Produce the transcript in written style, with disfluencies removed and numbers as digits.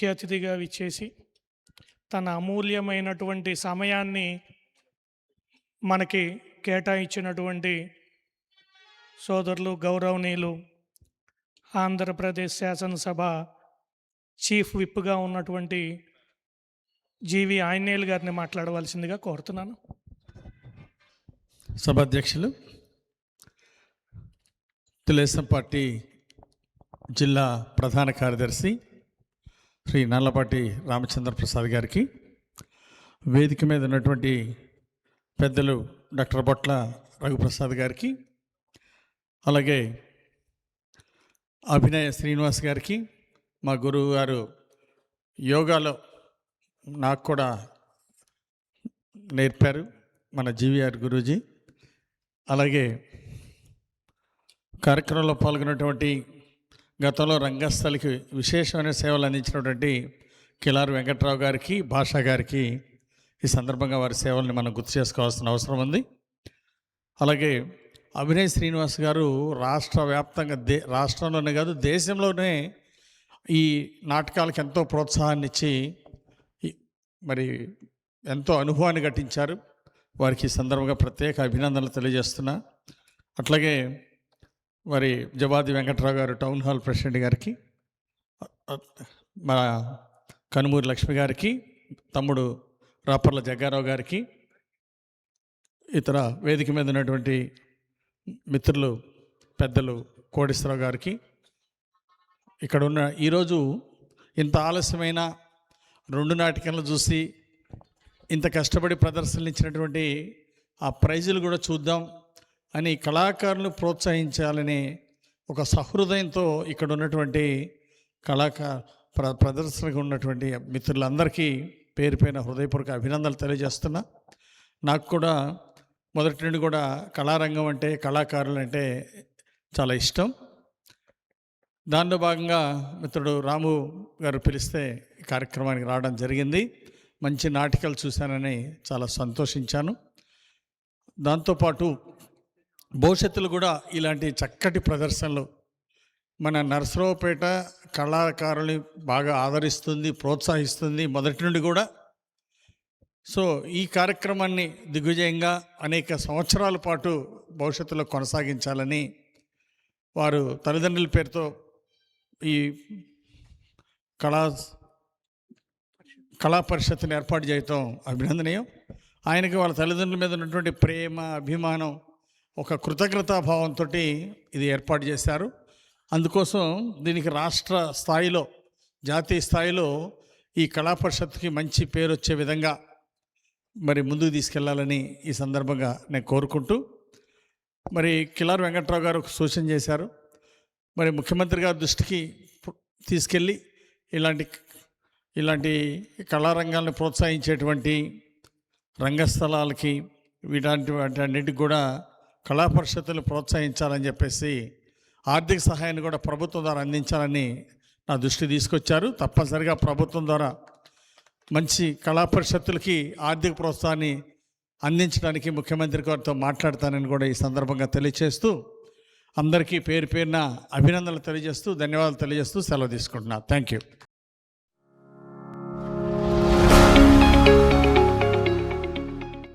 ముఖ్య అతిథిగా విచ్చేసి తన అమూల్యమైనటువంటి సమయాన్ని మనకి కేటాయించినటువంటి సోదరులు గౌరవనీయులు ఆంధ్రప్రదేశ్ శాసనసభ చీఫ్ విప్గా ఉన్నటువంటి జీవి ఆంజనేయులు గారిని మాట్లాడవలసిందిగా కోరుతున్నాను. సభాధ్యక్షులు, తెలుగుదేశం పార్టీ జిల్లా ప్రధాన కార్యదర్శి శ్రీ నల్లపాటి రామచంద్ర ప్రసాద్ గారికి, వేదిక మీద ఉన్నటువంటి పెద్దలు డాక్టర్ బొట్ల రఘుప్రసాద్ గారికి, అలాగే అభినయ శ్రీనివాస్ గారికి, మా గురువు గారు యోగాలో నాకు కూడా నేర్పారు మన జీవీఆర్ గురూజీ, అలాగే కార్యక్రమంలో పాల్గొన్నటువంటి గతంలో రంగస్థలికి విశేషమైన సేవలు అందించినటువంటి కిలారు వెంకట్రావు గారికి, భాషా గారికి ఈ సందర్భంగా వారి సేవల్ని మనం గుర్తు చేసుకోవాల్సిన అవసరం ఉంది. అలాగే అభినయ్ శ్రీనివాస్ గారు రాష్ట్ర వ్యాప్తంగా రాష్ట్రంలోనే కాదు దేశంలోనే ఈ నాటకాలకు ఎంతో ప్రోత్సాహాన్ని ఇచ్చి మరి ఎంతో అనుభవాన్ని గట్టించారు. వారికి ఈ సందర్భంగా ప్రత్యేక అభినందనలు తెలియజేస్తున్నా. అట్లాగే మరి జవాది వెంకట్రావు గారు టౌన్ హాల్ ప్రెసిడెంట్ గారికి, మన కనుమూరి లక్ష్మి గారికి, తమ్ముడు రాపర్ల జగ్గారావు గారికి, ఇతర వేదిక మీద ఉన్నటువంటి మిత్రులు పెద్దలు కోటేశ్వరరావు గారికి, ఇక్కడ ఉన్న ఈరోజు ఇంత ఆలస్యమైన 2 నాటికలను చూసి ఇంత కష్టపడి ప్రదర్శనలు ఇచ్చినటువంటి ఆ ప్రైజులు కూడా చూద్దాం అని కళాకారులు ప్రోత్సహించాలని ఒక సహృదయంతో ఇక్కడ ఉన్నటువంటి ప్రదర్శనకు ఉన్నటువంటి మిత్రులందరికీ పేరు పైన హృదయపూర్వక అభినందనలు తెలియజేస్తున్నా. నాకు కూడా మొదటి నుండి కూడా కళారంగం అంటే, కళాకారులు అంటే చాలా ఇష్టం. దానిలో భాగంగా మిత్రుడు రాము గారు పిలిస్తే ఈ కార్యక్రమానికి రావడం జరిగింది. మంచి నాటికలు చూశానని చాలా సంతోషించాను. దాంతోపాటు భవిష్యత్తులో కూడా ఇలాంటి చక్కటి ప్రదర్శనలు మన నరసరావుపేట కళాకారుల్ని బాగా ఆదరిస్తుంది, ప్రోత్సహిస్తుంది మొదటి నుండి కూడా. సో ఈ కార్యక్రమాన్ని దిగ్విజయంగా అనేక సంవత్సరాల పాటు భవిష్యత్తులో కొనసాగించాలని వారు తల్లిదండ్రుల పేరుతో ఈ కళా పరిషత్తుని ఏర్పాటు చేయటం అభినందనీయం. ఆయనకి వాళ్ళ తల్లిదండ్రుల మీద ఉన్నటువంటి ప్రేమ, అభిమానం, ఒక కృతజ్ఞతాభావంతో ఇది ఏర్పాటు చేశారు. అందుకోసం దీనికి రాష్ట్ర స్థాయిలో, జాతీయ స్థాయిలో ఈ కళా పరిషత్తుకి మంచి పేరు వచ్చే విధంగా మరి ముందుకు తీసుకెళ్లాలని ఈ సందర్భంగా నేను కోరుకుంటూ, మరి కిలారు వెంకట్రావు గారు ఒక సూచన చేశారు. మరి ముఖ్యమంత్రి గారి దృష్టికి తీసుకెళ్ళి ఇలాంటి కళారంగాలను ప్రోత్సహించేటువంటి రంగస్థలాలకి వీటన్నిటికి కూడా కళా పరిషత్తులు ప్రోత్సహించాలని చెప్పేసి ఆర్థిక సహాయాన్ని కూడా ప్రభుత్వం ద్వారా అందించాలని నా దృష్టి తీసుకొచ్చారు. తప్పనిసరిగా ప్రభుత్వం ద్వారా మంచి కళా పరిషత్తులకి ఆర్థిక ప్రోత్సాహాన్ని అందించడానికి ముఖ్యమంత్రి గారితో మాట్లాడతానని కూడా ఈ సందర్భంగా తెలియజేస్తూ, అందరికీ పేరు పేరున అభినందనలు తెలియజేస్తూ, ధన్యవాదాలు తెలియజేస్తూ సెలవు తీసుకుంటున్నా. Thank you.